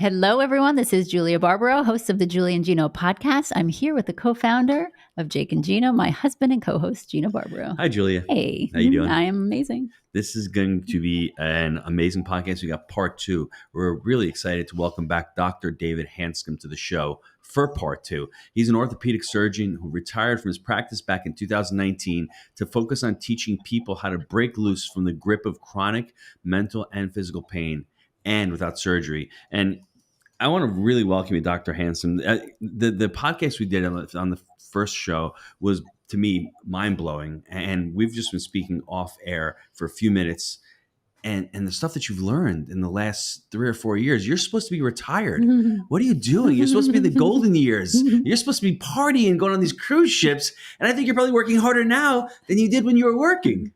Hello, everyone. This is Julia Barbaro, host of the Julia and Gino podcast. I'm here with the co-founder of Jake and Gino, my husband and co-host, Gino Barbaro. Hi, Julia. Hey. How you doing? I am amazing. This is going to be an amazing podcast. We got part two. We're really excited to welcome back Dr. David Hanscom to the show for part two. He's an orthopedic surgeon who retired from his practice back in 2019 to focus on teaching people how to break loose from the grip of chronic mental and physical pain and without surgery. And I want to really welcome you, Dr. Hanscom. The podcast we did on the first show was, to me, mind-blowing. And we've just been speaking off air for a few minutes. And the stuff that you've learned in the last 3 or 4 years, you're supposed to be retired. What are you doing? You're supposed to be in the golden years. You're supposed to be partying, going on these cruise ships. And I think you're probably working harder now than you did when you were working.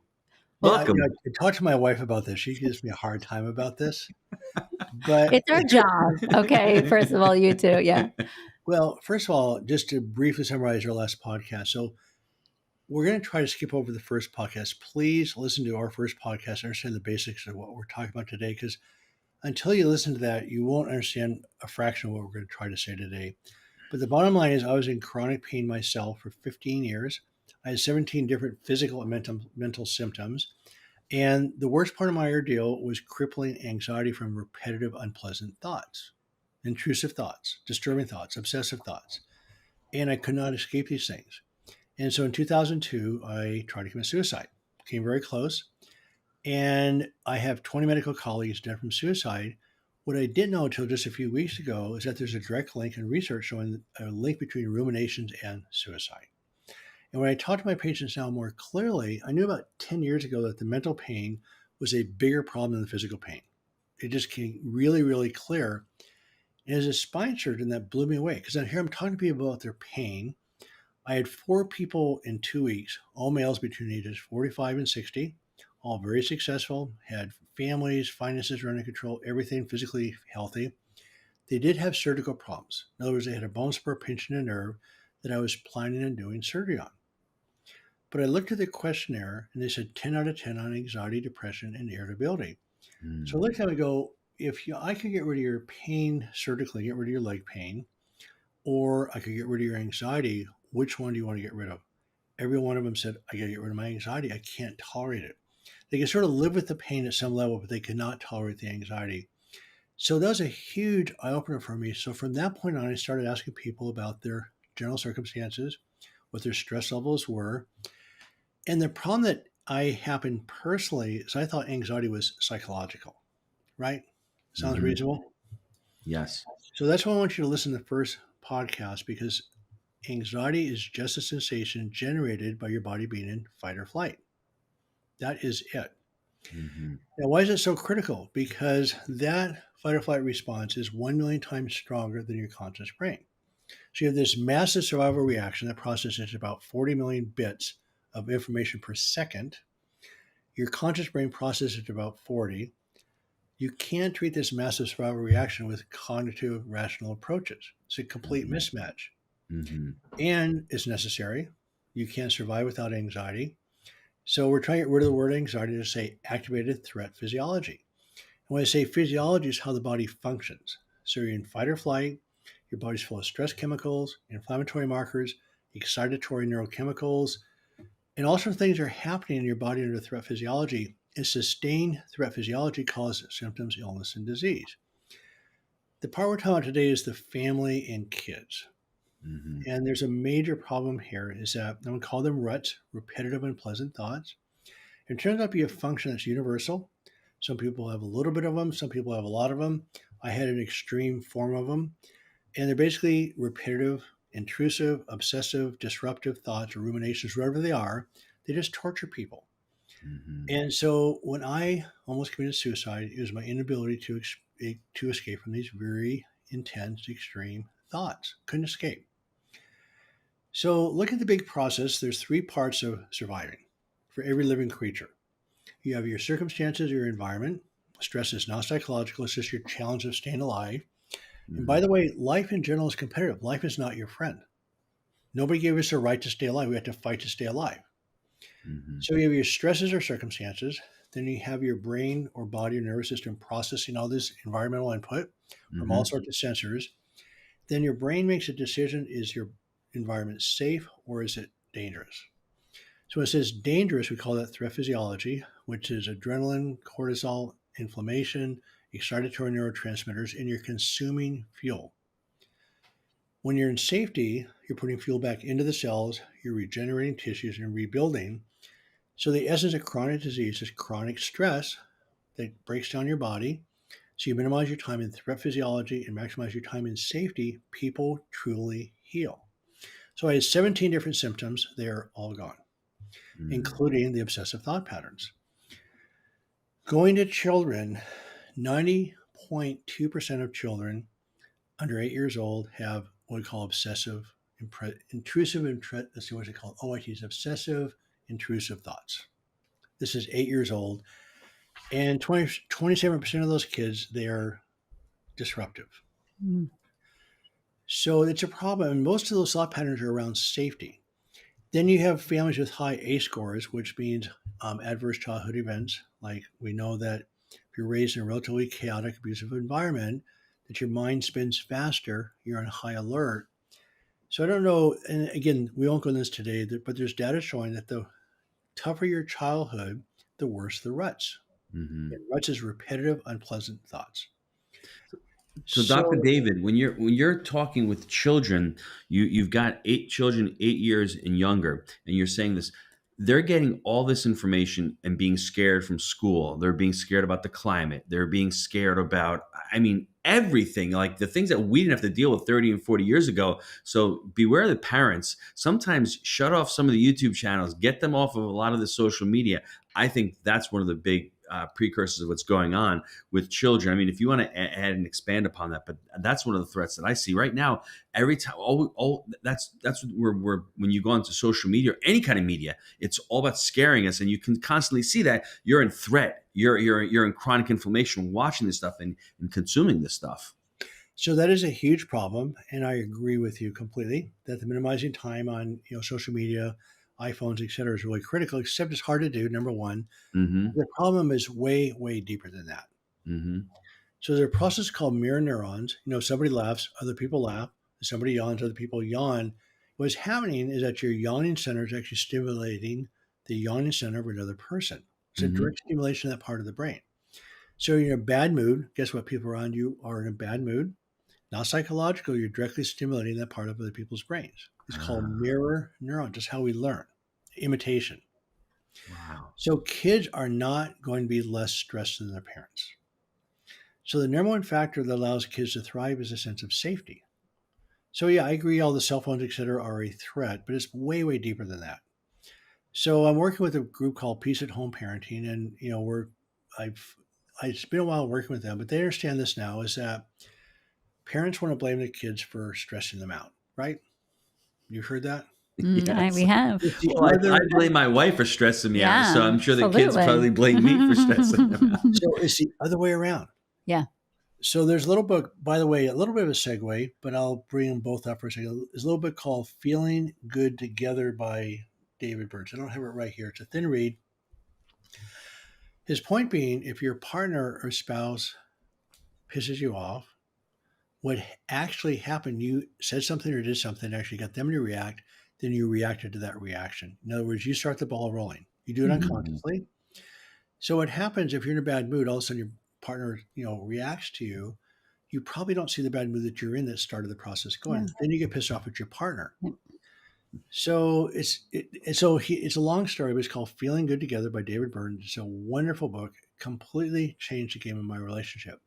Welcome. I talked to my wife about this. She gives me a hard time about this. But it's our job. Okay. First of all, you too. Yeah. Well, first of all, just to briefly summarize our last podcast. So we're going to try to skip over the first podcast. Please listen to our first podcast and understand the basics of what we're talking about today, because until you listen to that, you won't understand a fraction of what we're going to try to say today. But the bottom line is I was in chronic pain myself for 15 years. I had 17 different physical and mental symptoms. And the worst part of my ordeal was crippling anxiety from repetitive, unpleasant thoughts, intrusive thoughts, disturbing thoughts, obsessive thoughts. And I could not escape these things. And so in 2002, I tried to commit suicide, came very close. And I have 20 medical colleagues dead from suicide. What I didn't know until just a few weeks ago is that there's a direct link in research showing a link between ruminations and suicide. And when I talk to my patients now more clearly, I knew about 10 years ago that the mental pain was a bigger problem than the physical pain. It just came really, really clear. And as a spine surgeon, that blew me away, because here I'm talking to people about their pain. I had 4 people in 2 weeks, all males between ages 45 and 60, all very successful, had families, finances under control, everything physically healthy. They did have surgical problems. In other words, they had a bone spur pinching a nerve that I was planning on doing surgery on. But I looked at the questionnaire and they said 10 out of 10 on anxiety, depression, and irritability. So I looked at it and go, I could get rid of your pain surgically, get rid of your leg pain, or I could get rid of your anxiety, which one do you want to get rid of? Every one of them said, I got to get rid of my anxiety. I can't tolerate it. They can sort of live with the pain at some level, but they cannot tolerate the anxiety. So that was a huge eye-opener for me. So from that point on, I started asking people about their general circumstances, what their stress levels were. And the problem that I happened personally is I thought anxiety was psychological, right? Sounds reasonable? Yes. So that's why I want you to listen to the first podcast, because anxiety is just a sensation generated by your body being in fight or flight. That is it. Now, why is it so critical? Because that fight or flight response is 1 million times stronger than your conscious brain. So you have this massive survival reaction that processes about 40 million bits of information per second. Your conscious brain processes about 40. You can't treat this massive survival reaction with cognitive, rational approaches. It's a complete mismatch. And it's necessary. You can't survive without anxiety. So we're trying to get rid of the word anxiety to say activated threat physiology. And when I say physiology, is how the body functions. So you're in fight or flight. Your body's full of stress chemicals, inflammatory markers, excitatory neurochemicals, and all sorts of things are happening in your body under threat physiology. And sustained threat physiology causes symptoms, illness, and disease. The part we're talking about today is the family and kids. And there's a major problem here is that I'm going to call them ruts, repetitive unpleasant thoughts. It turns out to be a function that's universal. Some people have a little bit of them. Some people have a lot of them. I had an extreme form of them. And they're basically repetitive, intrusive, obsessive, disruptive thoughts or ruminations, wherever they are. They just torture people. And so when I almost committed suicide, it was my inability to escape from these very intense, extreme thoughts. Couldn't escape. So look at the big process. There's 3 parts of surviving for every living creature. You have your circumstances, your environment. Stress is not psychological. It's just your challenge of staying alive. And by the way, life in general is competitive. Life is not your friend. Nobody gave us a right to stay alive. We have to fight to stay alive. So you have your stresses or circumstances. Then you have your brain or body or nervous system processing all this environmental input. from all Mm-hmm. sorts of sensors. Then your brain makes a decision: is your environment safe or is it dangerous? So when it says dangerous, we call that threat physiology, which is adrenaline, cortisol, inflammation, excitatory neurotransmitters, and you're consuming fuel. When you're in safety, you're putting fuel back into the cells, you're regenerating tissues and rebuilding. So the essence of chronic disease is chronic stress that breaks down your body. So you minimize your time in threat physiology and maximize your time in safety. People truly heal. So I had 17 different symptoms. They're all gone, including the obsessive thought patterns. Going to children, 90.2% of children under 8 years old have what we call intrusive, let's see what's it called, OITs, obsessive intrusive thoughts. This is 8 years old. And 27% of those kids, they are disruptive. Mm. So it's a problem. And most of those thought patterns are around safety. Then you have families with high A scores, which means adverse childhood events. Like we know that if you're raised in a relatively chaotic, abusive environment, that your mind spins faster, you're on high alert. So I don't know, and again, we won't go into this today, but there's data showing that the tougher your childhood, the worse the ruts. Mm-hmm. And ruts is repetitive, unpleasant thoughts. So, Dr. David, when you're talking with children, you've got 8 children, 8 years and younger, and you're saying this, they're getting all this information and being scared from school. They're being scared about the climate. They're being scared about, I mean, everything, like the things that we didn't have to deal with 30 and 40 years ago. So beware the parents. Sometimes shut off some of the YouTube channels, get them off of a lot of the social media. I think that's one of the big precursors of what's going on with children. I mean, if you want to add and expand upon that, but that's one of the threats that I see right now. Every time, that's where when you go onto social media or any kind of media, it's all about scaring us, and you can constantly see that you're in threat, you're in chronic inflammation, watching this stuff and consuming this stuff. So that is a huge problem, and I agree with you completely that the minimizing time on social media, iPhones, etc., is really critical. Except it's hard to do. Number one, Mm-hmm. the problem is way, way deeper than that. Mm-hmm. So there's a process called mirror neurons. Somebody laughs, other people laugh. Somebody yawns, other people yawn. What's happening is that your yawning center is actually stimulating the yawning center of another person. It's a direct stimulation of that part of the brain. So you're in a bad mood. Guess what? People around you are in a bad mood. Not psychological. You're directly stimulating that part of other people's brains. It's called mirror neuron, just how we learn. Imitation. Wow. So kids are not going to be less stressed than their parents. So the number one factor that allows kids to thrive is a sense of safety. So yeah, I agree all the cell phones, et cetera, are a threat, but it's way, way deeper than that. So I'm working with a group called Peace at Home Parenting, and it's been a while working with them, but they understand this now is that parents want to blame the kids for stressing them out, right? You've heard that? Yes. We have. Well, I blame my wife for stressing me out, so I'm sure the kids absolutely. probably blame me for stressing them out. So it's the other way around. Yeah. So there's a little book, by the way, a little bit of a segue, but I'll bring them both up for a second. There's a little book called Feeling Good Together by David Burns. I don't have it right here. It's a thin read. His point being, if your partner or spouse pisses you off, what actually happened, you said something or did something that actually got them to react, then you reacted to that reaction. In other words, you start the ball rolling. You do it unconsciously. So what happens if you're in a bad mood, all of a sudden your partner, reacts to you, you probably don't see the bad mood that you're in that started the process going. Yeah. Then you get pissed off at your partner. So it's a long story, but it's called Feeling Good Together by David Burns. It's a wonderful book, completely changed the game of my relationship.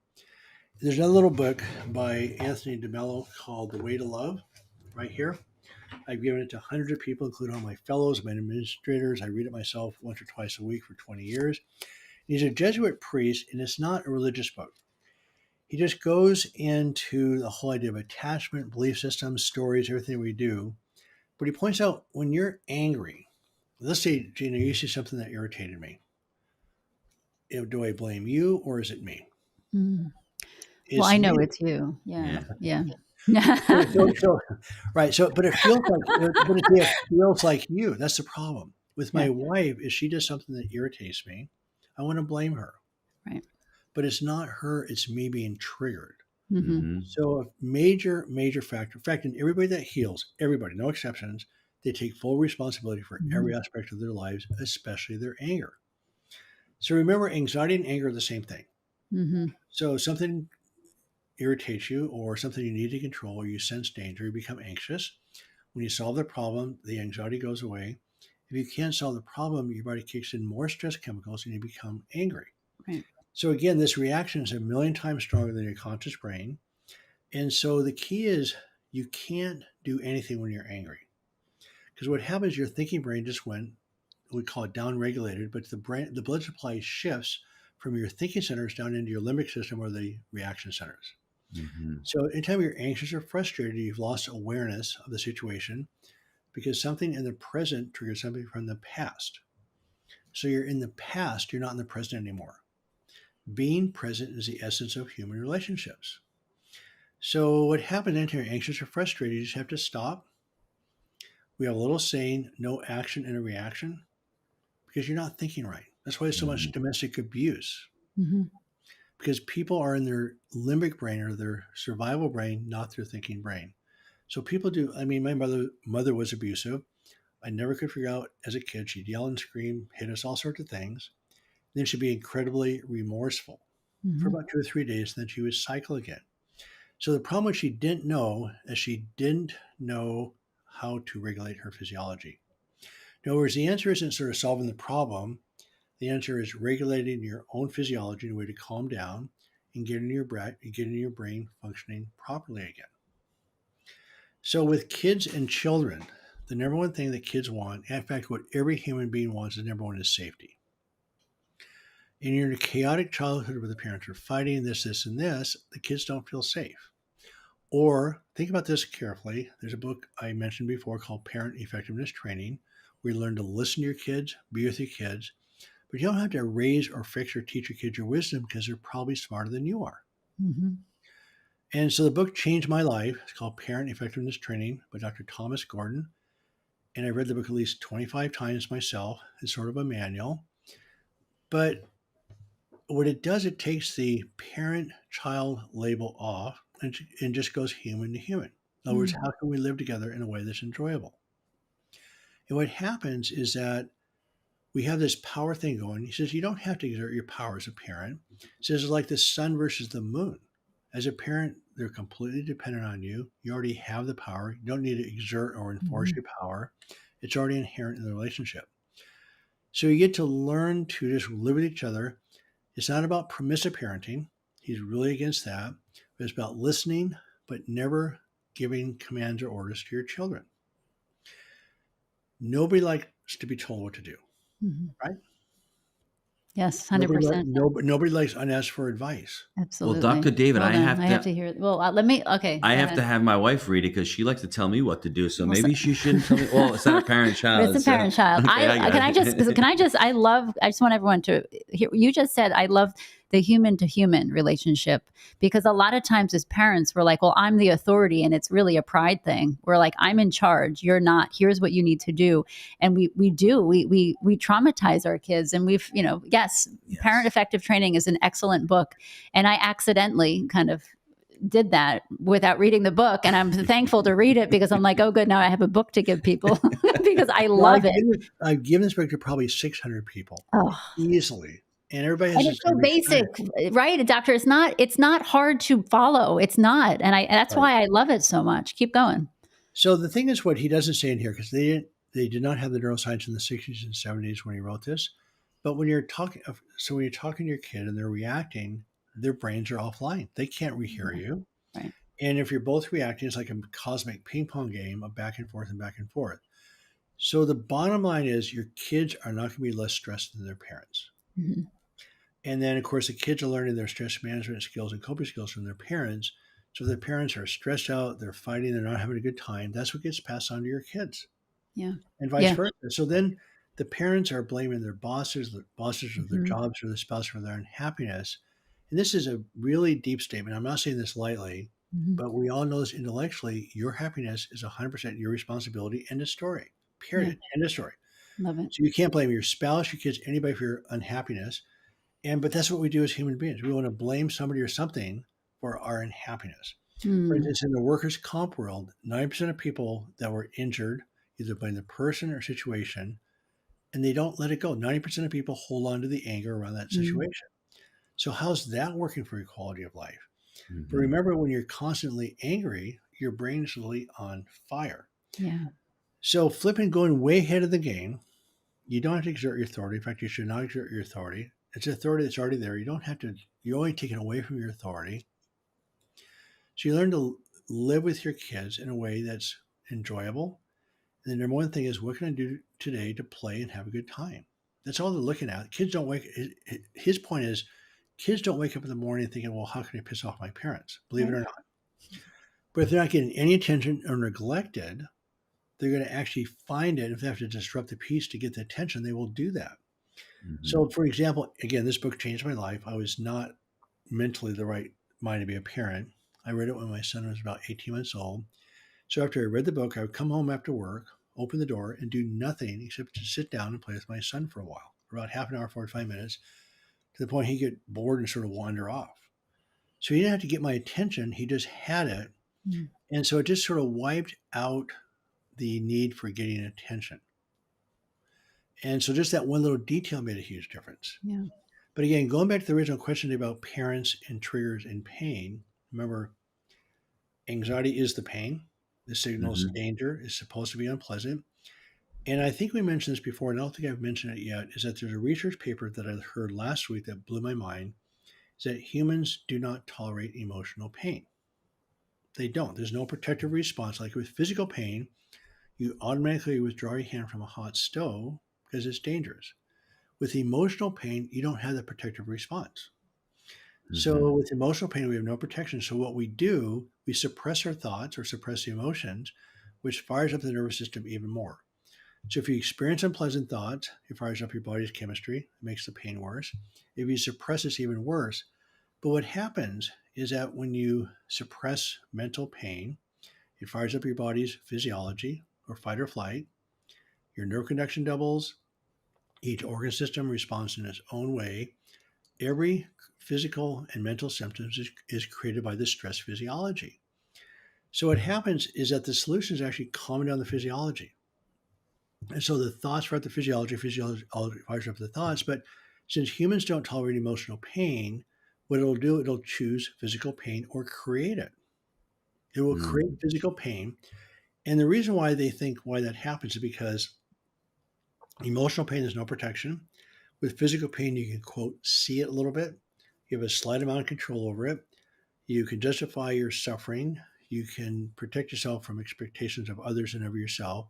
There's another little book by Anthony DeMello called The Way to Love, right here. I've given it to hundreds of people, including all my fellows, my administrators. I read it myself once or twice a week for 20 years. He's a Jesuit priest, and it's not a religious book. He just goes into the whole idea of attachment, belief systems, stories, everything we do. But he points out when you're angry, let's say, Gino, you see something that irritated me. Do I blame you or is it me? Well, I know it's you. Yeah. Right. So, but it feels like you. That's the problem with my wife. If she does something that irritates me, I want to blame her. Right. But it's not her. It's me being triggered. Mm-hmm. Mm-hmm. So a major, major factor. In fact, in everybody that heals, everybody, no exceptions, they take full responsibility for every aspect of their lives, especially their anger. So remember, anxiety and anger are the same thing. Mm-hmm. So something irritates you or something you need to control, or you sense danger, you become anxious. When you solve the problem, the anxiety goes away. If you can't solve the problem, your body kicks in more stress chemicals and you become angry. Right. So again, this reaction is a million times stronger than your conscious brain. And so the key is you can't do anything when you're angry. Because what happens, your thinking brain just went, we call it down-regulated, but the blood supply shifts from your thinking centers down into your limbic system or the reaction centers. Mm-hmm. So anytime you're anxious or frustrated, you've lost awareness of the situation because something in the present triggers something from the past. So you're in the past, you're not in the present anymore. Being present is the essence of human relationships. So what happens anytime you're anxious or frustrated, you just have to stop. We have a little saying, no action in a reaction, because you're not thinking right. That's why there's so much domestic abuse, Mm-hmm. because people are in their limbic brain or their survival brain, not their thinking brain. So people do. I mean, my mother was abusive. I never could figure out as a kid. She'd yell and scream, hit us, all sorts of things. Then she'd be incredibly remorseful for Mm-hmm. about 2 or 3 days. And then she would cycle again. So the problem was she didn't know is she didn't know how to regulate her physiology. In other words, the answer isn't sort of solving the problem. The answer is regulating your own physiology in a way to calm down and getting your brain functioning properly again. So with kids and children, the number one thing that kids want, in fact, what every human being wants is number one is safety. And you're in a chaotic childhood where the parents are fighting this, and this, the kids don't feel safe. Or think about this carefully. There's a book I mentioned before called Parent Effectiveness Training, where you learn to listen to your kids, be with your kids, but you don't have to raise or fix or teach your kids your wisdom because they're probably smarter than you are. Mm-hmm. And so the book changed my life. It's called Parent Effectiveness Training by Dr. Thomas Gordon. And I read the book at least 25 times myself. It's sort of a manual. But what it does, it takes the parent-child label off and just goes human to human. In other words, how can we live together in a way that's enjoyable? And what happens is that we have this power thing going. He says, you don't have to exert your power as a parent. He says, it's like the sun versus the moon. As a parent, they're completely dependent on you. You already have the power. You don't need to exert or enforce your power. It's already inherent in the relationship. So you get to learn to just live with each other. It's not about permissive parenting. He's really against that. But it's about listening, but never giving commands or orders to your children. Nobody likes to be told what to do, right? Yes, 100%. Nobody likes unasked for advice. Absolutely. Well, Dr. David, Hold I on. have I to. have to hear. Well, let me. Okay. I go have ahead. to have my wife read it because she likes to tell me what to do. So Well, maybe she shouldn't tell me. Well, it's not a parent-child. It's a parent-child. Okay, Can I just? I just want everyone to hear. You just said I love the human-to-human relationship, because a lot of times as parents we're like, well, I'm the authority, and it's really a pride thing. We're like, I'm in charge, you're not. Here's what you need to do, and we traumatize our kids, and yes, Parent Effective Training is an excellent book, and I accidentally kind of did that without reading the book, and I'm thankful to read it because I'm like, oh good, now I have a book to give people because I love it. I've given this book to probably 600 people easily, and everybody has. And it's so basic, right, doctor? It's not hard to follow. It's not, and that's why I love it so much. Keep going. So the thing is, what he doesn't say in here, because they did not have the neuroscience in the 60s and 70s when he wrote this, but when you're talking to your kid and they're reacting, their brains are offline. They can't rehear you. Right. And if you're both reacting, it's like a cosmic ping pong game of back and forth and back and forth. So the bottom line is your kids are not going to be less stressed than their parents. Mm-hmm. And then, of course, the kids are learning their stress management skills and coping skills from their parents. So if their parents are stressed out, they're fighting, they're not having a good time, that's what gets passed on to your kids. Yeah. And vice versa. So then the parents are blaming their bosses of their jobs or the spouse for their unhappiness. And this is a really deep statement. I'm not saying this lightly, but we all know this intellectually. Your happiness is 100% your responsibility. End of story. Period. End of story. Love it. So you can't blame your spouse, your kids, anybody for your unhappiness. But that's what we do as human beings. We want to blame somebody or something for our unhappiness. For Mm. instance, in the workers' comp world, 90% of people that were injured either blame the person or situation, and they don't let it go. 90% of people hold on to the anger around that Mm. situation. So, how's that working for your quality of life? But Mm-hmm. remember, when you're constantly angry, your brain is literally on fire. Yeah. So, flipping, going way ahead of the game, you don't have to exert your authority. In fact, you should not exert your authority. It's authority that's already there. You don't have to, you're only taking away from your authority. So, you learn to live with your kids in a way that's enjoyable. And the number one thing is, what can I do today to play and have a good time? That's all they're looking at. Kids don't wake. His point is, kids don't wake up in the morning thinking, "Well, how can I piss off my parents?" Believe it Right. or not. But if they're not getting any attention or neglected, they're going to actually find it. If they have to disrupt the peace to get the attention, they will do that. Mm-hmm. So, for example, again, this book changed my life. I was not mentally the right mind to be a parent. I read it when my son was about 18 months old. So after I read the book, I would come home after work, open the door, and do nothing except to sit down and play with my son for a while, for about half an hour, 45 minutes, to the point he'd get bored and sort of wander off. So he didn't have to get my attention. He just had it. Mm. And so it just sort of wiped out the need for getting attention. And so just that one little detail made a huge difference. Yeah. But again, going back to the original question about parents and triggers and pain, remember, anxiety is the pain. The signals Mm-hmm. danger is supposed to be unpleasant. And I think we mentioned this before, and I don't think I've mentioned it yet, is that there's a research paper that I heard last week that blew my mind, is that humans do not tolerate emotional pain. They don't. There's no protective response. Like with physical pain, you automatically withdraw your hand from a hot stove because it's dangerous. With emotional pain, you don't have the protective response. Mm-hmm. So with emotional pain, we have no protection. So what we do, we suppress our thoughts or suppress the emotions, which fires up the nervous system even more. So if you experience unpleasant thoughts, it fires up your body's chemistry, it makes the pain worse. If you suppress, it's even worse. But what happens is that when you suppress mental pain, it fires up your body's physiology or fight or flight. Your nerve conduction doubles. Each organ system responds in its own way. Every physical and mental symptoms is created by the stress physiology. So what happens is that the solution is actually calming down the physiology. And so the thoughts fire up the physiology fires up the thoughts. But since humans don't tolerate emotional pain, what it'll do, it'll choose physical pain or create it. It will create Mm-hmm. physical pain. And the reason why they think why that happens is because emotional pain is no protection. With physical pain, you can, quote, see it a little bit. You have a slight amount of control over it. You can justify your suffering. You can protect yourself from expectations of others and of yourself.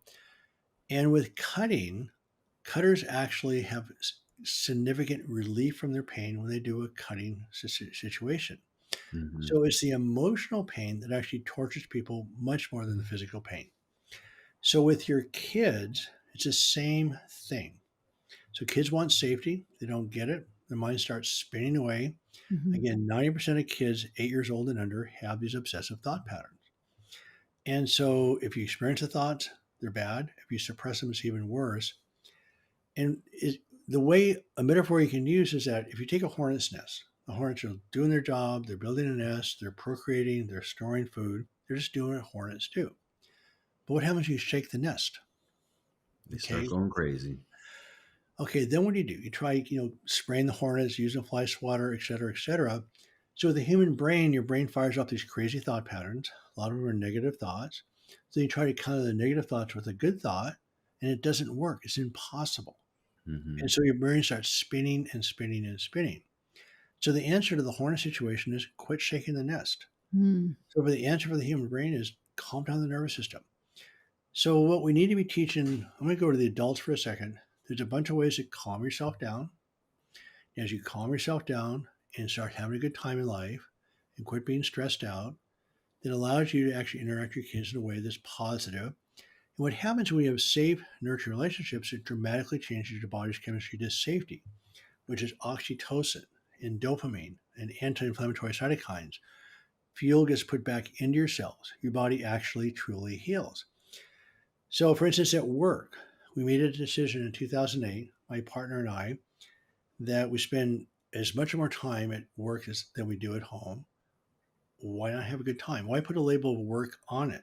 And with cutting, cutters actually have significant relief from their pain when they do a cutting situation. Mm-hmm. So it's the emotional pain that actually tortures people much more than the physical pain. So with your kids, it's the same thing. So kids want safety. They don't get it. Their mind starts spinning away. Mhm. Again, 90% of kids 8 years old and under have these obsessive thought patterns. And so if you experience the thoughts, they're bad. If you suppress them, it's even worse. And the way a metaphor you can use is that if you take a hornet's nest, the hornets are doing their job, they're building a nest, they're procreating, they're storing food, they're just doing what hornets do. But what happens when you shake the nest? They start Okay. going crazy. Okay, then what do? You try, spraying the hornets, using fly swatter, et cetera, et cetera. So with the human brain, your brain fires up these crazy thought patterns. A lot of them are negative thoughts. So you try to counter the negative thoughts with a good thought, and it doesn't work. It's impossible. Mm-hmm. And so your brain starts spinning and spinning and spinning. So the answer to the hornet situation is quit shaking the nest. Mm. So the answer for the human brain is calm down the nervous system. So what we need to be teaching, I'm going to go to the adults for a second. There's a bunch of ways to calm yourself down. As you calm yourself down and start having a good time in life and quit being stressed out, that allows you to actually interact with your kids in a way that's positive. And what happens when you have safe, nurturing relationships, it dramatically changes your body's chemistry to safety, which is oxytocin and dopamine and anti-inflammatory cytokines. Fuel gets put back into your cells. Your body actually truly heals. So, for instance, at work, we made a decision in 2008, my partner and I, that we spend as much of our time at work than we do at home. why not have a good time? Why put a label of work on it?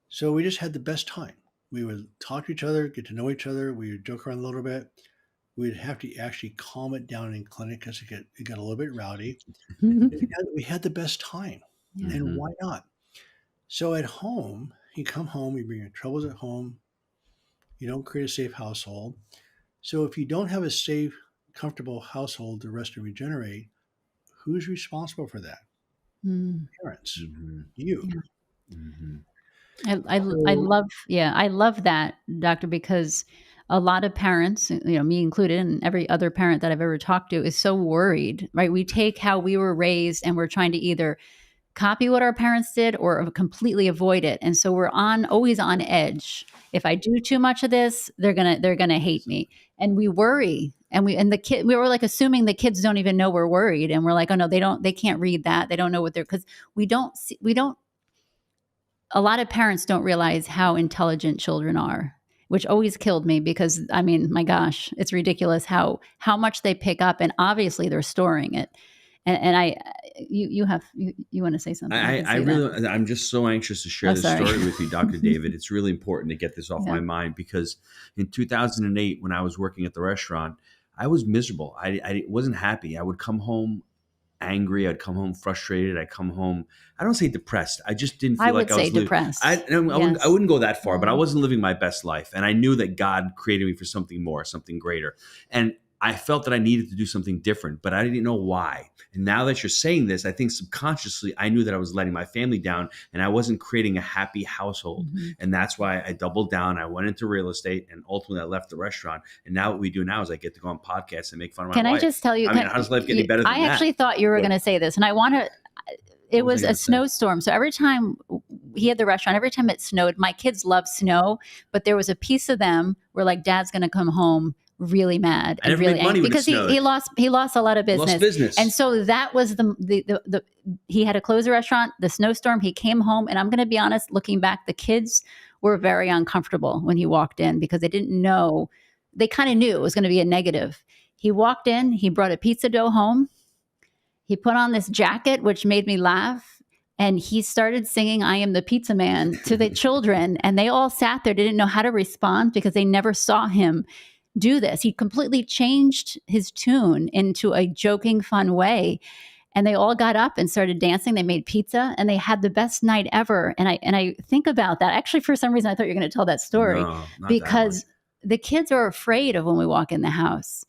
So we just had the best time. We would talk to each other, get to know each other. We would joke around a little bit. We'd have to actually calm it down in clinic because it got a little bit rowdy. We had the best time. Yeah. And Mhm. why not? So at home, you come home, you bring your troubles at home, you don't create a safe household. So if you don't have a safe, comfortable household to rest and regenerate, who's responsible for that? Mm, Parents. Mhm. You. yeah. Mhm. I So love, yeah, I love that, doctor, because a lot of parents, me included, and every other parent that I've ever talked to is so worried, right? We take how we were raised and we're trying to either copy what our parents did or completely avoid it. And so we're always on edge. If I do too much of this, they're gonna hate me. And we worry. And the kid, we were like assuming the kids don't even know we're worried. And we're like, oh no, they can't read that. They don't know what they're, because we don't, a lot of parents don't realize how intelligent children are, which always killed me because I mean, my gosh, it's ridiculous how much they pick up, and obviously they're storing it. And you want to say something? I can I see that. really, I'm just so anxious to share Oh, this sorry. story with you, Dr. David. It's really important to get this off Yeah. my mind because in 2008, when I was working at the restaurant, I was miserable. I wasn't happy. I would come home angry. I'd come home frustrated. I'd come home, I don't say depressed. I just didn't I feel like would I say was living. depressed. I Yes. wouldn't go that far, but I Mm. wasn't living my best life. And I knew that God created me for something more, something greater. And I felt that I needed to do something different, but I didn't know why. And now that you're saying this, I think subconsciously I knew that I was letting my family down and I wasn't creating a happy household. Mhm. And that's why I doubled down. I went into real estate and ultimately I left the restaurant. And now what we do now is I get to go on podcasts and make fun of my Can I just wife. tell you? I mean, how does life get any better than I that? actually thought you were But going to say this, and I want to. what It was I was going a to say? snowstorm. So every time he had the restaurant, every time it snowed, my kids love snow, but there was a piece of them where like dad's going to come home really mad I and never really made money angry when it because snowed. he lost a lot of Lost business. And business. so that was the he had to close the restaurant, the snowstorm, he came home, and I'm going to be honest, looking back, the kids were very uncomfortable when he walked in because they didn't know, they kind of knew it was going to be a negative. He walked in, he brought a pizza dough home, he put on this jacket, which made me laugh. And he started singing I Am the Pizza Man to the children. And they all sat there, didn't know how to respond because they never saw him do this. He completely changed his tune into a joking, fun way. And they all got up and started dancing. They made pizza and they had the best night ever. And I think about that. Actually, for some reason, I thought you were going to tell that story No, not that one. because the kids are afraid of when we walk in the house.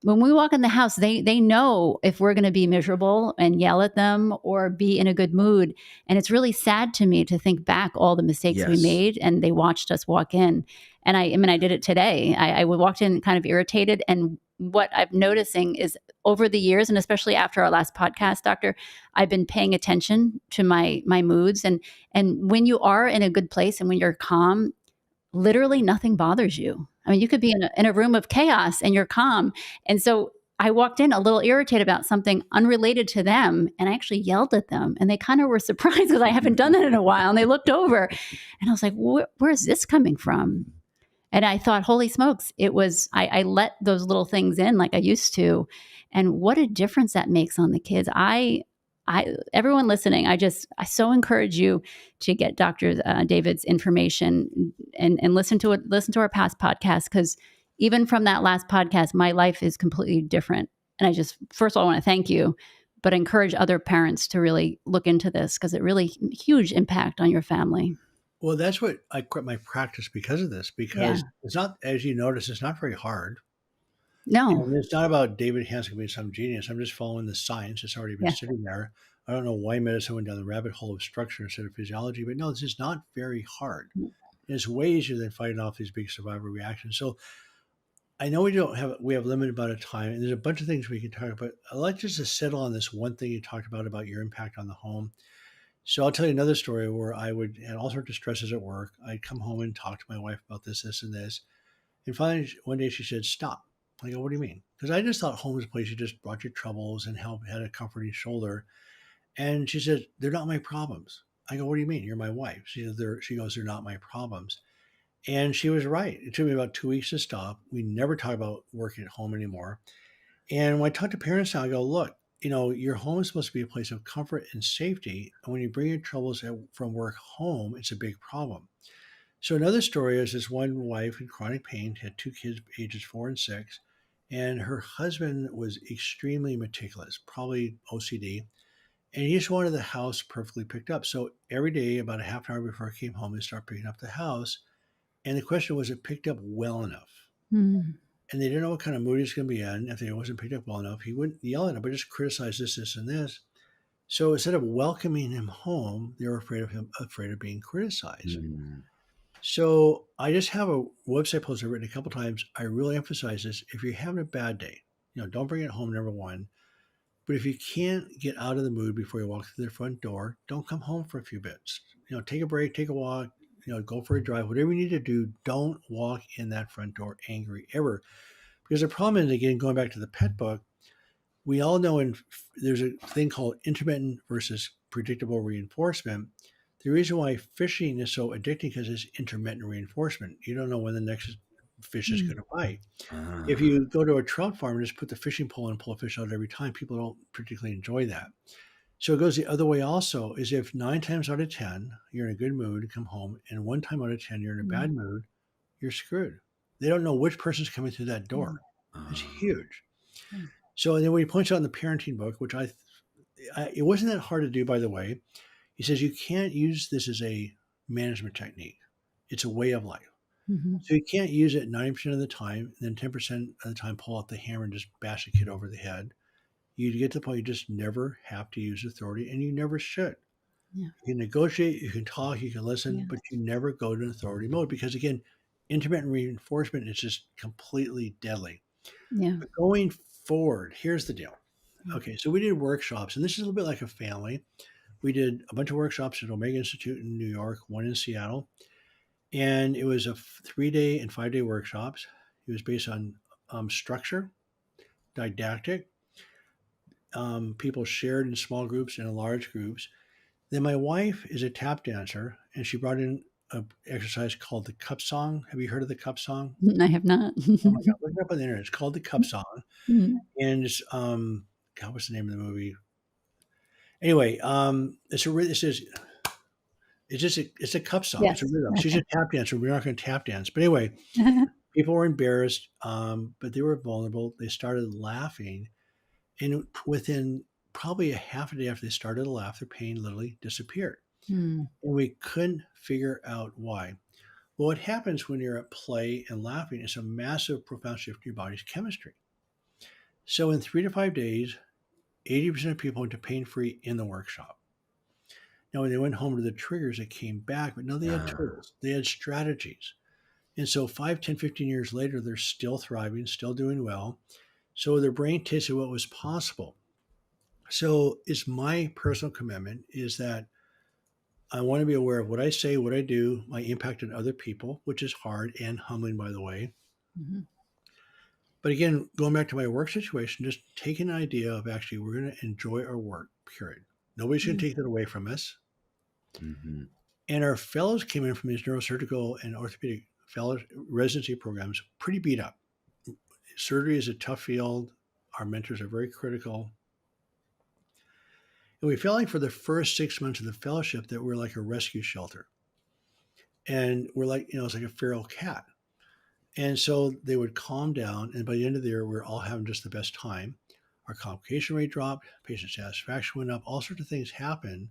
When we walk in the house, they know if we're going to be miserable and yell at them or be in a good mood. And it's really sad to me to think back all the mistakes we Yes. made, and they watched us walk in. And I mean, I did it today. I walked in kind of irritated, and what I'm noticing is over the years, and especially after our last podcast, doctor, I've been paying attention to my moods, and when you are in a good place and when you're calm, literally nothing bothers you. I mean, you could be in a room of chaos and you're calm. And so I walked in a little irritated about something unrelated to them, and I actually yelled at them, and they kind of were surprised because I haven't done that in a while. And they looked over, and I was like, "Where's this coming from?" And I thought, "Holy smokes!" It was I let those little things in like I used to, and what a difference that makes on the kids. Everyone listening, I so encourage you to get Dr. David's information and listen to it, listen to our past podcast, because even from that last podcast, my life is completely different. And I just, first of all, I want to thank you, but encourage other parents to really look into this because it really huge impact on your family. Well, that's what I quit my practice because of this, Yeah. because it's not, as you notice, it's not very hard. No. And it's not about David Hanscom being some genius. I'm just following the science. It's already been Yeah. sitting there. I don't know why medicine went down the rabbit hole of structure instead of physiology, but no, this is not very hard. It's way easier than fighting off these big survival reactions. So I know we have limited amount of time, and there's a bunch of things we can talk about. I'd like just to settle on this one thing you talked about your impact on the home. So I'll tell you another story where I would had all sorts of stresses at work. I'd come home and talk to my wife about this, and this. And finally, one day she said, "Stop." I go, "What do you mean?" Because I just thought home was a place you just brought your troubles and had a comforting shoulder. And she said, "They're not my problems." I go, "What do you mean? You're my wife." She goes, "They're not my problems." And she was right. It took me about 2 weeks to stop. We never talk about working at home anymore. And when I talk to parents now, I go, "Look, your home is supposed to be a place of comfort and safety. And when you bring your troubles from work home, it's a big problem. So another story is this one wife in chronic pain had two kids, ages 4 and 6, and her husband was extremely meticulous, probably OCD, and he just wanted the house perfectly picked up. So every day, about a half an hour before he came home, they start picking up the house. And the question was, it picked up well enough? Mm. And they didn't know what kind of mood he's going to be in. If it wasn't picked up well enough, he wouldn't yell at him, but just criticize this, and this. So instead of welcoming him home, they were afraid of being criticized. Mm. So I just have a website post I've written a couple times. I really emphasize this. If you're having a bad day, don't bring it home, number one. But if you can't get out of the mood before you walk through the front door, don't come home for a few bits. Take a break, take a walk, go for a drive, whatever you need to do. Don't walk in that front door angry ever. Because the problem is, again, going back to the pet book, we all know there's a thing called intermittent versus predictable reinforcement. The reason why fishing is so addicting because it's intermittent reinforcement. You don't know when the next fish is going to bite. If you go to a trout farm and just put the fishing pole and pull a fish out every time, people don't particularly enjoy that. So it goes the other way also, is if 9 times out of 10, you're in a good mood to come home, and 1 time out of 10, you're in a bad mood, you're screwed. They don't know which person's coming through that door. It's huge. So and then when he points out in the parenting book, which it wasn't that hard to do, by the way, he says you can't use this as a management technique. It's a way of life. Mm-hmm. So you can't use it 90% of the time, and then 10% of the time pull out the hammer and just bash the kid over the head. You get to the point you just never have to use authority, and you never should. Yeah. You can negotiate, you can talk, you can listen, but you never go to authority mode because, again, intermittent reinforcement is just completely deadly. Yeah. But going forward, here's the deal. Okay, so we did workshops, and this is a little bit like a family. We did a bunch of workshops at Omega Institute in New York, one in Seattle, and it was a 3-day and 5-day workshops. It was based on structure, didactic. People shared in small groups and in large groups. Then my wife is a tap dancer, and she brought in an exercise called the cup song. Have you heard of the cup song? I have not. Oh my God, look it up on the internet. It's called the cup song. Mm. And it's, God, what's the name of the movie? Anyway, it's a cup song. Yes. It's a rhythm. She's a tap dancer. We're not going to tap dance. But anyway, people were embarrassed, but they were vulnerable. They started laughing. And within probably a half a day after they started to laugh, their pain literally disappeared. And we couldn't figure out why. Well, what happens when you're at play and laughing is a massive, profound shift in your body's chemistry. So in 3 to 5 days, 80% of people went to pain-free in the workshop. Now, when they went home to the triggers, it came back, but no, they had tools. They had strategies. And so 5, 10, 15 years later, they're still thriving, still doing well. So their brain tasted what was possible. So it's my personal commitment is that I want to be aware of what I say, what I do, my impact on other people, which is hard and humbling, by the way. Mm-hmm. But again, going back to my work situation, just take an idea of actually we're going to enjoy our work, period. Nobody's going to take that away from us. Mm-hmm. And our fellows came in from these neurosurgical and orthopedic residency programs pretty beat up. Surgery is a tough field. Our mentors are very critical. And we felt like for the first 6 months of the fellowship that we're like a rescue shelter. And we're like, it's like a feral cat. And so they would calm down. And by the end of the year, we're all having just the best time. Our complication rate dropped, patient satisfaction went up, all sorts of things happen.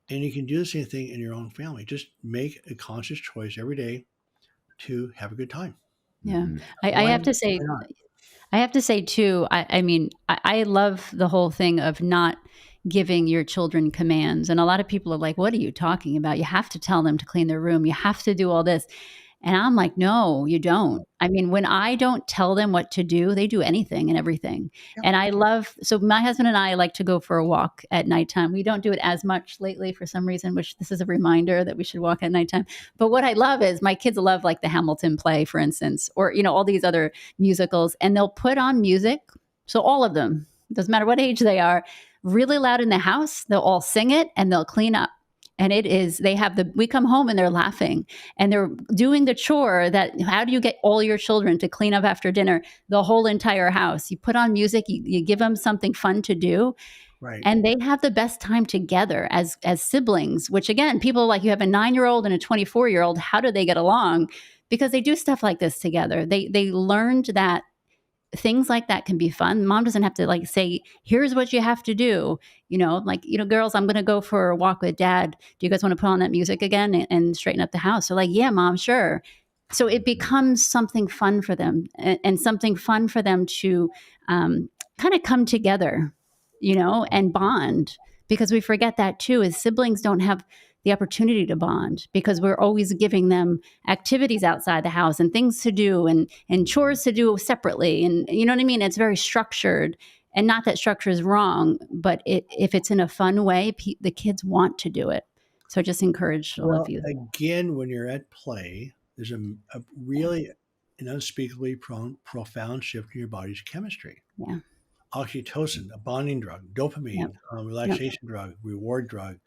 And you can do the same thing in your own family. Just make a conscious choice every day to have a good time. Yeah. Mm-hmm. I have to say, too, I mean, I love the whole thing of not giving your children commands. And a lot of people are like, what are you talking about? You have to tell them to clean their room. You have to do all this. And I'm like, no, you don't. I mean, when I don't tell them what to do, they do anything and everything. Yeah. And I love, so my husband and I like to go for a walk at nighttime. We don't do it as much lately for some reason, which this is a reminder that we should walk at nighttime. But what I love is my kids love like the Hamilton play, for instance, or, all these other musicals, and they'll put on music. So all of them, doesn't matter what age they are, really loud in the house, they'll all sing it and they'll clean up. And it is, we come home and they're laughing and they're doing the chore that, how do you get all your children to clean up after dinner, the whole entire house? You put on music, you give them something fun to do, Right. and they have the best time together as siblings, which again, people like, you have a 9-year-old and a 24-year-old, how do they get along? Because they do stuff like this together. They learned that things like that can be fun. Mom doesn't have to like say, here's what you have to do. Like, girls, I'm going to go for a walk with dad. Do you guys want to put on that music again and straighten up the house? So like, yeah, mom, sure. So it becomes something fun for them, and something fun for them to kind of come together, and bond. Because we forget that too, is siblings don't have the opportunity to bond because we're always giving them activities outside the house and things to do and chores to do separately. And you know what I mean? It's very structured, and not that structure is wrong, but if it's in a fun way, the kids want to do it. So I just encourage all of you. Again, when you're at play, there's a really an unspeakably profound shift in your body's chemistry. Yeah. Oxytocin, a bonding drug, dopamine, relaxation drug, reward drug,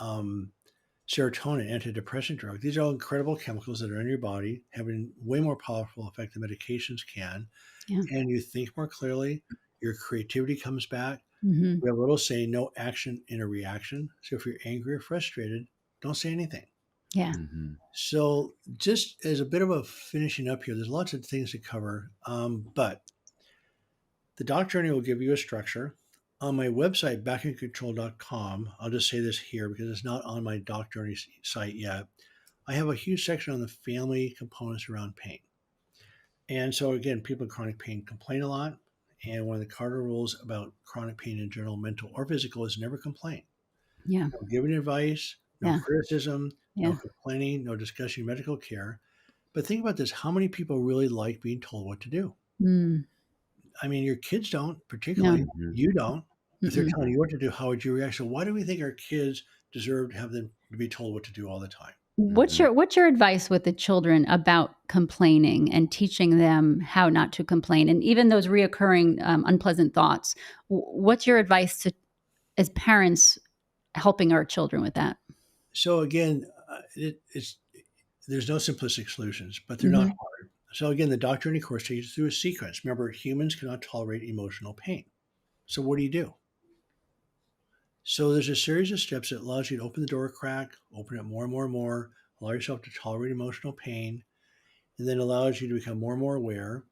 serotonin, antidepressant drug. These are all incredible chemicals that are in your body, having way more powerful effect than medications can. Yeah. And you think more clearly, your creativity comes back. Mm-hmm. We have a little saying, no action in a reaction. So if you're angry or frustrated, don't say anything. Yeah. Mm-hmm. So just as a bit of a finishing up here, there's lots of things to cover, but the Doc Journey will give you a structure. On my website, backincontrol.com, I'll just say this here because it's not on my Doc Journey site yet. I have a huge section on the family components around pain. And so again, people with chronic pain complain a lot. And one of the cardinal rules about chronic pain in general, mental or physical, is never complain. Yeah. No giving advice, no criticism, no Yeah. complaining, no discussing medical care. But think about this. How many people really like being told what to do? Mm. I mean, your kids don't, particularly. No. You don't. If they're Mm-mm. telling you what to do, how would you react? So why do we think our kids deserve to have them to be told what to do all the time? What's your advice with the children about complaining and teaching them how not to complain, and even those reoccurring unpleasant thoughts? What's your advice to, as parents, helping our children with that? So again, there's no simplistic solutions, but they're not hard. So again, the Doc Journey course takes you through a sequence. Remember, humans cannot tolerate emotional pain. So what do? So there's a series of steps that allows you to open the door a crack, open it more and more and more, allow yourself to tolerate emotional pain, and then allows you to become more and more aware.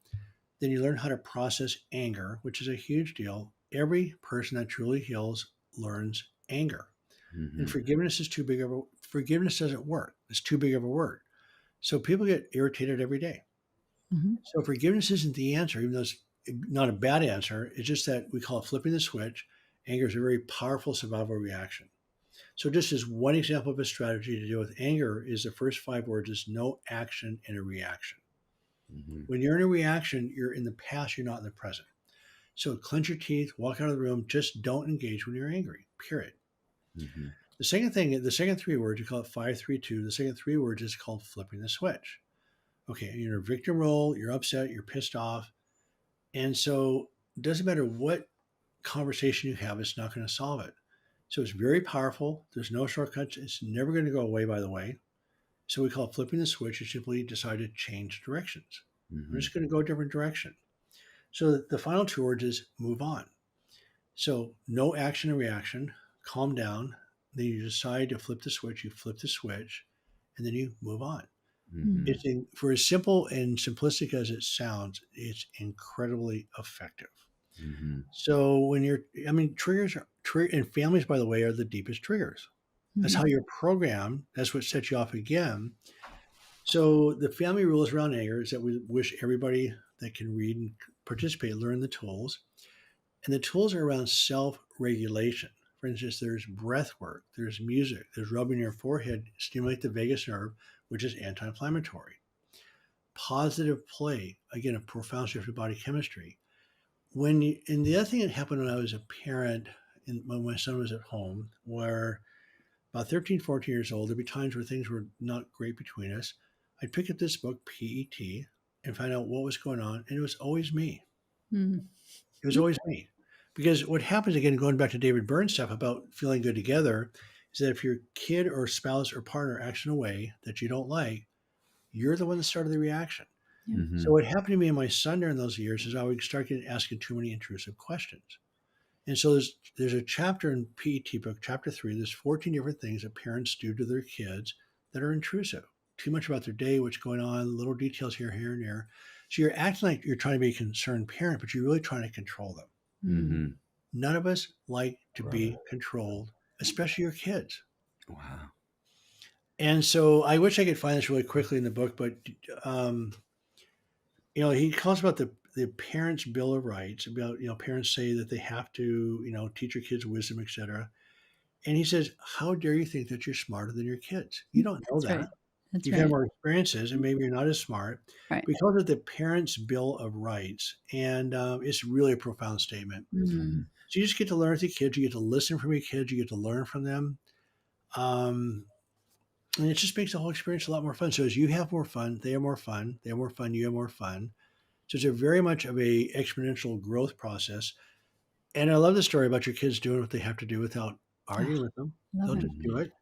Then you learn how to process anger, which is a huge deal. Every person that truly heals learns anger. And forgiveness forgiveness doesn't work. It's too big of a word. So people get irritated every day. So forgiveness isn't the answer, even though it's not a bad answer. It's just that we call it flipping the switch. Anger is a very powerful survival reaction. So just as one example of a strategy to deal with anger is the first 5 words is no action in a reaction. When you're in a reaction, you're in the past, you're not in the present. So clench your teeth, walk out of the room, just don't engage when you're angry, period. The second 3 words, you call it 5-3-2. The second 3 words is called flipping the switch. Okay, you're in a victim role, you're upset, you're pissed off. And so it doesn't matter what conversation you have, it's not going to solve it. So it's very powerful. There's no shortcuts. It's never going to go away, by the way. So we call it flipping the switch. You simply decide to change directions. We're just going to go a different direction. So the final 2 words is move on. So no action and reaction, calm down. Then you decide to flip the switch. You flip the switch, and then you move on. For as simple and simplistic as it sounds, it's incredibly effective. So when triggers and families, by the way, are the deepest triggers. That's how you're programmed. That's what sets you off again. So the family rules around anger is that we wish everybody that can read and participate learn the tools. And the tools are around self-regulation. For instance, there's breath work, there's music, there's rubbing your forehead, stimulate the vagus nerve, which is anti-inflammatory. Positive play, again, a profound shift in body chemistry. And the other thing that happened when I was a parent, when my son was at home, where about 13, 14 years old, there'd be times where things were not great between us. I'd pick up this book, PET, and find out what was going on. And it was always me. It was always me. Because what happens, again, going back to David Byrne's stuff about feeling good together, is that if your kid or spouse or partner acts in a way that you don't like, you're the one that started the reaction. So what happened to me and my son during those years is I would start asking too many intrusive questions. And so there's a chapter in PET book, chapter 3, there's 14 different things that parents do to their kids that are intrusive. Too much about their day, what's going on, little details here, here, and there. So you're acting like you're trying to be a concerned parent, but you're really trying to control them. Mm-hmm. None of us like to be controlled, especially your kids. Wow. And so I wish I could find this really quickly in the book, but he talks about the parents' bill of rights, about parents say that they have to teach your kids wisdom, etc. And he says, "How dare you think that you're smarter than your kids? You don't know That's that. right. That's You've had right. more experiences, and maybe you're not as smart." Right. We call it the parents' bill of rights, and it's really a profound statement. Mm. So you just get to learn with your kids. You get to listen from your kids. You get to learn from them. And it just makes the whole experience a lot more fun. So as you have more fun, they have more fun. They have more fun. You have more fun. So it's a very much of a exponential growth process. And I love the story about your kids doing what they have to do without arguing with them. Love They'll it. just do it.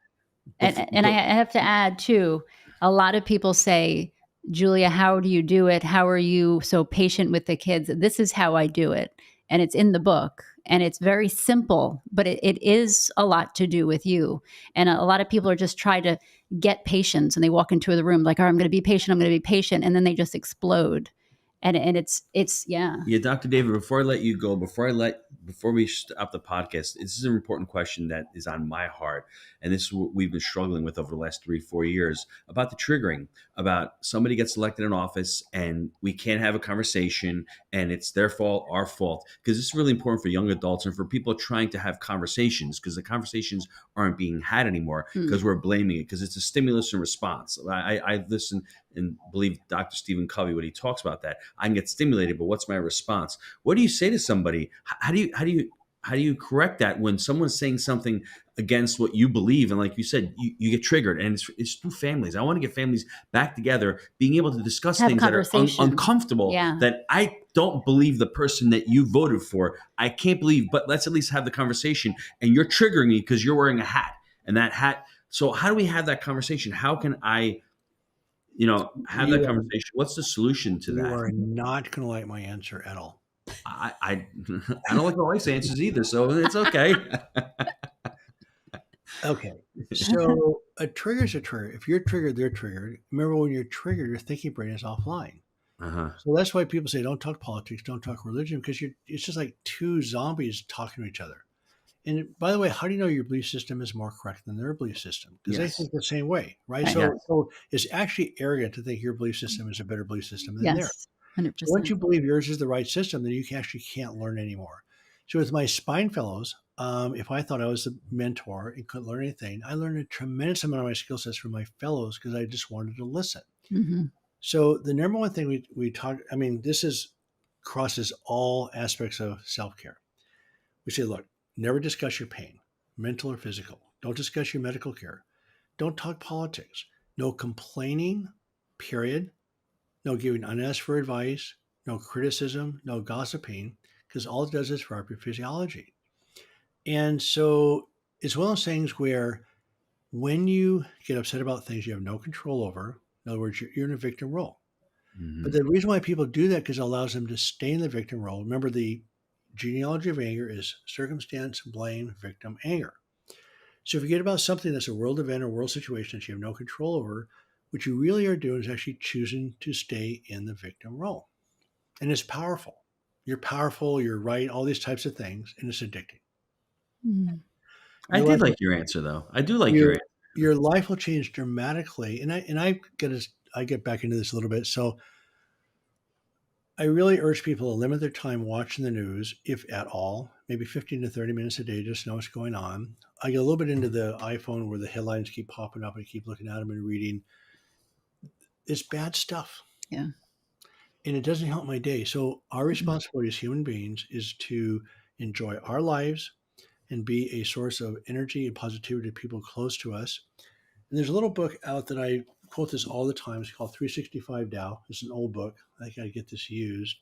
And I have to add too, a lot of people say, Julia, how do you do it? How are you so patient with the kids? This is how I do it. And it's in the book. And it's very simple, but it is a lot to do with you. And a lot of people are just trying to get patience, and they walk into the room like, oh, I'm going to be patient. I'm going to be patient. And then they just explode. And it's yeah. Yeah, Dr. David, before I let you go, before we stop the podcast, this is an important question that is on my heart. And this is what we've been struggling with over the last 3-4 years about the triggering, about somebody gets elected in office and we can't have a conversation and it's their fault, our fault. Because this is really important for young adults and for people trying to have conversations, because the conversations aren't being had anymore because we're blaming it, because it's a stimulus and response. I listen and believe Dr. Stephen Covey when he talks about that. I can get stimulated, but what's my response? What do you say to somebody? How do you correct that when someone's saying something against what you believe? And like you said, you get triggered, and it's through families. I want to get families back together, being able to discuss Have things that are conversation. uncomfortable. Yeah. That I don't believe the person that you voted for. I can't believe, but let's at least have the conversation. And you're triggering me because you're wearing a hat, and that hat. So how do we have that conversation? How can I have that conversation? What's the solution to You that? are not going to like my answer at all. I don't like my wife's answers either, so it's okay. Okay. So a trigger is a trigger. If you're triggered, they're triggered. Remember, when you're triggered, your thinking brain is offline. Uh-huh. So that's why people say don't talk politics, don't talk religion, because it's just like two zombies talking to each other. And by the way, how do you know your belief system is more correct than their belief system? Because they Yes. think the same way, right? Right. So it's actually arrogant to think your belief system is a better belief system than theirs. Yes. 100%. So once you believe yours is the right system, then you actually can't learn anymore. So with my spine fellows, if I thought I was the mentor and couldn't learn anything, I learned a tremendous amount of my skill sets from my fellows because I just wanted to listen. Mm-hmm. So the number one thing we talk, this crosses all aspects of self-care. We say, look, never discuss your pain, mental or physical. Don't discuss your medical care. Don't talk politics. No complaining, period. No giving unasked for advice. No criticism. No gossiping, because all it does is disrupt your physiology. And so it's one of those things where when you get upset about things you have no control over, in other words, you're in a victim role. Mm-hmm. But the reason why people do that is it allows them to stay in the victim role. Remember, the genealogy of anger is circumstance, blame, victim, anger. So if you get about something that's a world event or world situation that you have no control over, what you really are doing is actually choosing to stay in the victim role. And it's powerful. You're powerful, you're right, all these types of things, and it's addicting. Mm. I did like your answer, though. I do like your answer. Your life will change dramatically. And I get back into this a little bit. So I really urge people to limit their time watching the news, if at all, maybe 15 to 30 minutes a day, just know what's going on. I get a little bit into the iPhone where the headlines keep popping up and I keep looking at them and reading. It's bad stuff. Yeah. And it doesn't help my day. So our responsibility as human beings is to enjoy our lives and be a source of energy and positivity to people close to us. And there's a little book out that I quote this all the time. It's called 365 Tao. It's an old book. I got to get this used.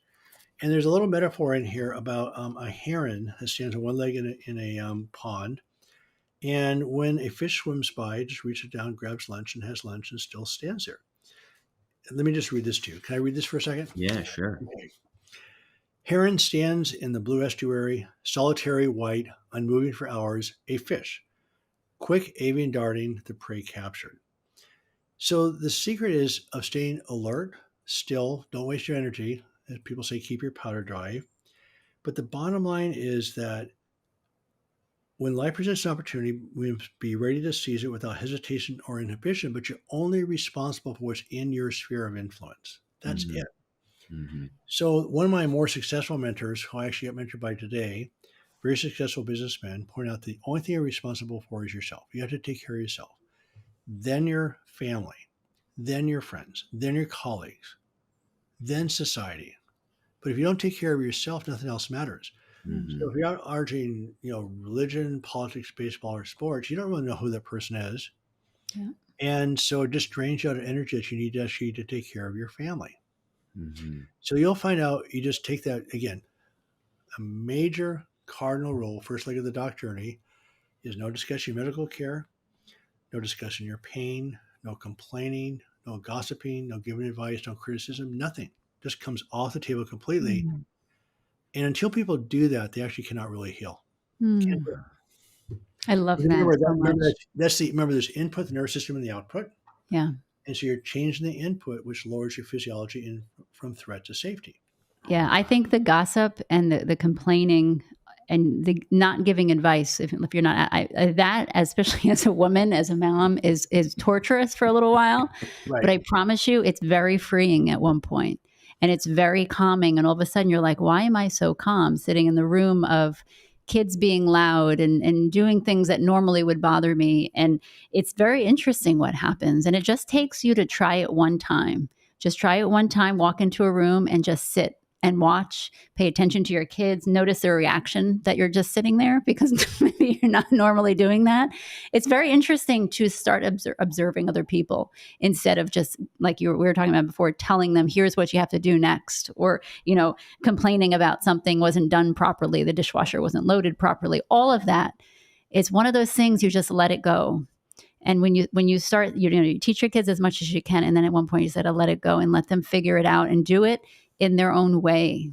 And there's a little metaphor in here about a heron that stands on one leg in a pond. And when a fish swims by, just reaches down, grabs lunch, and has lunch and still stands there. Let me just read this to you. Can I read this for a second? Yeah, sure. Okay. Heron stands in the blue estuary, solitary, white, unmoving for hours, a fish, quick avian darting, the prey captured. So the secret is of staying alert, still, don't waste your energy. As people say, keep your powder dry. But the bottom line is that when life presents an opportunity, we must be ready to seize it without hesitation or inhibition, but you're only responsible for what's in your sphere of influence. That's Mhm. it. Mhm. So one of my more successful mentors, who I actually got mentored by today, very successful businessman, pointed out the only thing you're responsible for is yourself. You have to take care of yourself. Then your family, then your friends, then your colleagues, then society. But if you don't take care of yourself, nothing else matters. So Mhm. if you're out arguing, religion, politics, baseball, or sports, you don't really know who that person is. Yeah. And so it just drains you out of energy that you need actually to take care of your family. Mhm. So you'll find out you just take that again. A major cardinal rule, first leg of the doc journey, is no discussing medical care, no discussing your pain, no complaining, no gossiping, no giving advice, no criticism, nothing. Just comes off the table completely. Mm. And until people do that, they actually cannot really heal. Can't Mm. do it. I love that Remember so that. much. Remember there's input, the nervous system, and the output. Yeah. And so you're changing the input, which lowers your physiology from threat to safety. Yeah. I think the gossip and the complaining and the not giving advice, if you're not, that, especially as a woman, as a mom, is torturous for a little while. But Right. I promise you, it's very freeing at one point. And it's very calming. And all of a sudden, you're like, why am I so calm sitting in the room of kids being loud and doing things that normally would bother me? And it's very interesting what happens. And it just takes you to try it one time. Just try it one time, walk into a room and just sit and watch, pay attention to your kids, notice their reaction that you're just sitting there because maybe you're not normally doing that. It's very interesting to start observing other people instead of just like we were talking about before, telling them, here's what you have to do next, or, complaining about something wasn't done properly, the dishwasher wasn't loaded properly, all of that. It's one of those things you just let it go. And when you start, you teach your kids as much as you can. And then at one point you said, let it go and let them figure it out and do it in their own way,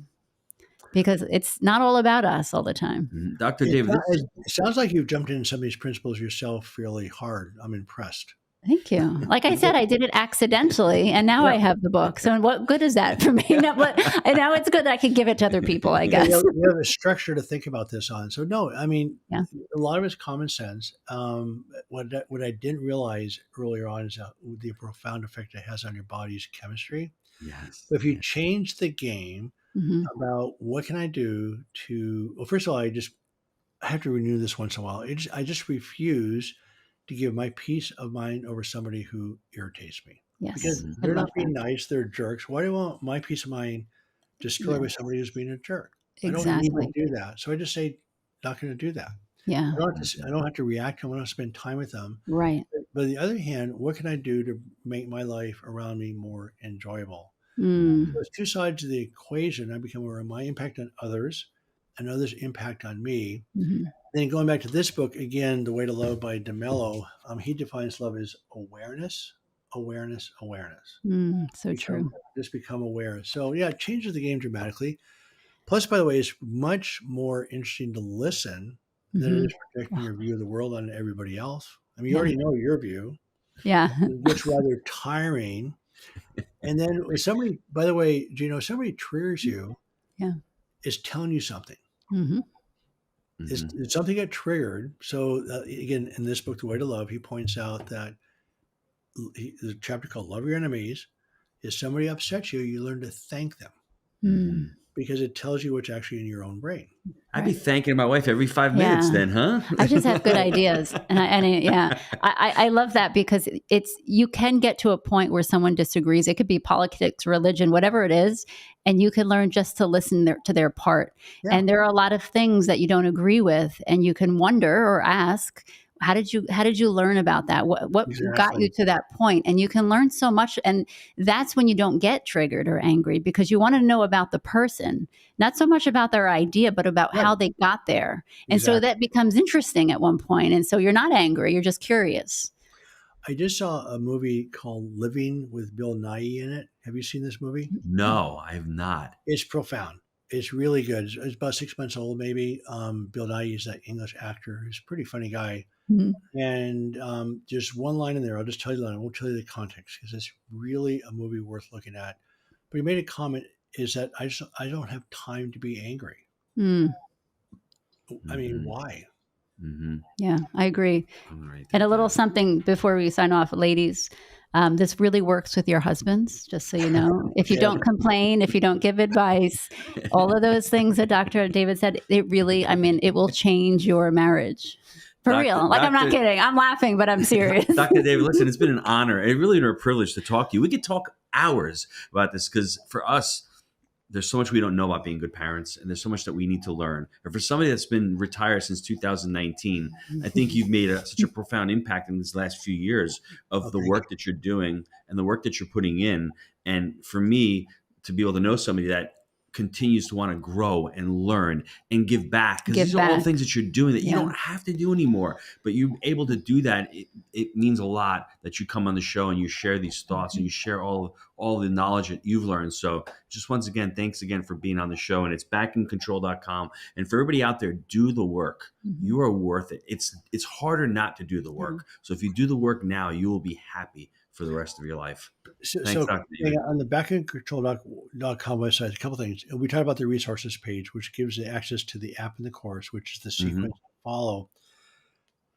because it's not all about us all the time. Mhm. Dr. David, this It sounds like you've jumped into some of these principles yourself fairly hard. I'm impressed. Thank you. Like I said, I did it accidentally, and now Yeah. I have the book. So what good is that for me? No, but and now it's good that I can give it to other people, I guess. You have a structure to think about this on. So no, I mean, Yeah. a lot of it's common sense. What I didn't realize earlier on is the profound effect it has on your body's chemistry. yes. But if you yes. change the game Hmm. about what can I do well, first of all, I have to renew this once in a while. I just refuse to give my peace of mind over somebody who irritates me, because Yes, I they're love not being that. nice, they're jerks. Why do I want my peace of mind destroyed by Yes, somebody who's being a jerk? I don't need to exactly. do that. So I just say, not going to do that. Yeah, I don't have to react to them. I don't have to spend time with them. right. But on the other hand, what can I do to make my life around me more enjoyable? So Mm. there's two sides of the equation. I become aware of my impact on others and others' impact on me. Hmm. Then going back to this book again, The Way to Love by DeMello, he defines love as awareness, awareness, awareness. So true. Become aware. So yeah, it changes the game dramatically. Plus, by the way, it's much more interesting to listen than it Hmm. is projecting your view of the world on everybody else. I mean, you Yeah, already know your view. yeah. It gets rather tiring. And then when somebody, by the way, Gino, somebody triggers you, Yeah. is telling you something. Hmm. Mhm. Is something get triggered? So again, in this book, The Way to Love, he points out that there's a chapter called "Love Your Enemies." If somebody upsets you, you learn to thank them Mm. because it tells you what's actually in your own brain. I'd be Right. thanking my wife every 5 minutes Yeah. then, huh? I just have good ideas, I love that because you can get to a point where someone disagrees. It could be politics, religion, whatever it is, and you can learn just to listen to their part. Yeah. And there are a lot of things that you don't agree with, and you can wonder or ask, How did you learn about that? What got you Exactly. to that point? And you can learn so much. And that's when you don't get triggered or angry, because you want to know about the person, not so much about their idea, but about Right. how they got there. And so Exactly. that becomes interesting at one point. And so you're not angry, you're just curious. I just saw a movie called Living with Bill Nighy in it. Have you seen this movie? No, I have not. It's profound. It's really good. It's about 6 months old, maybe. Bill Nighy is that English actor. He's a pretty funny guy. Mhm. And just one line in there. I'll just tell you the line. I won't tell you the context because it's really a movie worth looking at. But he made a comment is that I don't have time to be angry. Mm, I mean, Mhm. why? Mhm. yeah, I agree. I'm gonna write And a that little down. something before we sign off, ladies. This really works with your husbands, just so you know. If you Yeah. don't complain, if you don't give advice, all of those things that Dr. David said, it really, I mean, it will change your marriage. For Doctor real. Like, I'm not Doctor kidding. I'm laughing, but I'm serious. Dr. David, listen, it's been an honor. It really been a privilege to talk to you. We could talk hours about this because for us, there's so much we don't know about being good parents, and there's so much that we need to learn. And for somebody that's been retired since 2019, I think you've made such a profound impact in these last few years of the Thank you. work that you're doing and the work that you're putting in. And for me, to be able to know somebody that continues to want to grow and learn and give back, because Give these are all back. things that you're doing that you Yeah. don't have to do anymore, but you're able to do that. It means a lot that you come on the show and you share these thoughts and you share all the knowledge that you've learned. So just once again, thanks again for being on the show. And it's backincontrol.com. And for everybody out there, do the work. You are worth it. It's harder not to do the work. So if you do the work now, you will be happy for the rest of your life. Thanks, So Dr. David. on the backendcontrol.com website, a couple things. We talked about the resources page, which gives you access to the app and the course, which is the sequence to follow.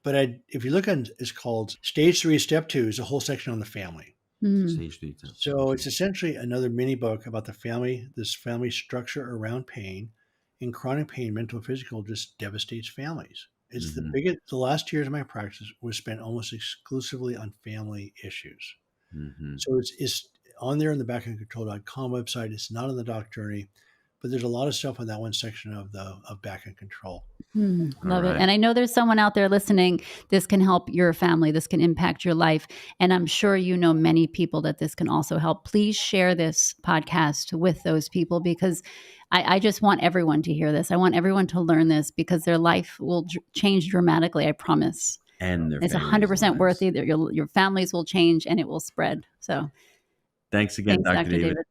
But if you look on, it's called Stage 3, Step 2 is a whole section on the family. Mm, Stage 3. So it's essentially another mini book about the family, this family structure around pain. And chronic pain, mental and physical, just devastates families. It's the biggest, the last years of my practice was spent almost exclusively on family issues. So it's on there in the backendcontrol.com website. It's not on the Doc Journey, but there's a lot of stuff on that one section of Back End Control. love it. right. And I know there's someone out there listening. This can help your family. This can impact your life. And I'm sure you know many people that this can also help. Please share this podcast with those people, because I just want everyone to hear this. I want everyone to learn this, because their life will change dramatically. I promise. And their It's families' 100% lives. worth it. Your families will change and it will spread. So Thanks again, thanks, Dr. Dr. David. David.